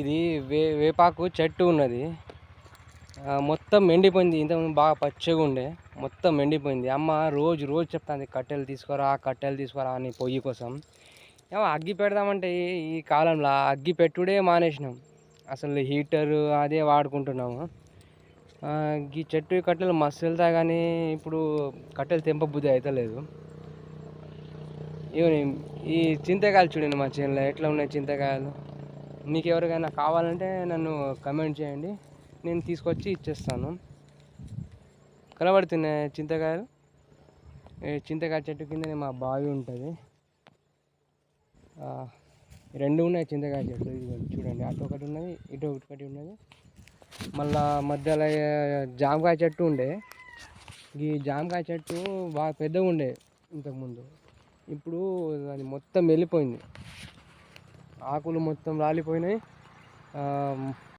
ఇది వేపాకు చెట్టు ఉన్నది. మొత్తం ఎండిపోయింది. ఇంతకుముందు బాగా పచ్చగా ఉండే, మొత్తం ఎండిపోయింది. అమ్మ రోజు రోజు చెప్తాంది కట్టెలు తీసుకురా అని పొయ్యి కోసం. ఏమో అగ్గి పెడదామంటే ఈ కాలంలో అగ్గి పెట్టుడే మానేసినాం. అసలు హీటరు అదే వాడుకుంటున్నాము. ఈ చెట్టు కట్టెలు మస్తు వెళ్తాయి కానీ ఇప్పుడు కట్టెలు తెంపబుద్ధి అవుతలేదు. ఇవన్నీ ఈ చింతకాయలు చూడండి మా చేనులో ఎట్లా ఉన్నాయి చింతకాయలు. మీకు ఎవరికైనా కావాలంటే నన్ను కమెంట్ చేయండి, నేను తీసుకొచ్చి ఇచ్చేస్తాను. కనబడుతున్నాయి చింతకాయలు. చింతకాయ చెట్టు కిందనే మా బావి ఉంటుంది. రెండు ఉన్నాయి చింతకాయ చెట్లు. ఇది చూడండి, అటు ఒకటి ఉన్నది, ఇటు ఒకటి ఉన్నది. మళ్ళా మధ్యలో జామకాయ చెట్టు ఉండే. ఈ జామకాయ చెట్టు బాగా పెద్దగా ఉండే ఇంతకుముందు. ఇప్పుడు అది మొత్తం వెళ్ళిపోయింది, ఆకులు మొత్తం రాలిపోయినాయి.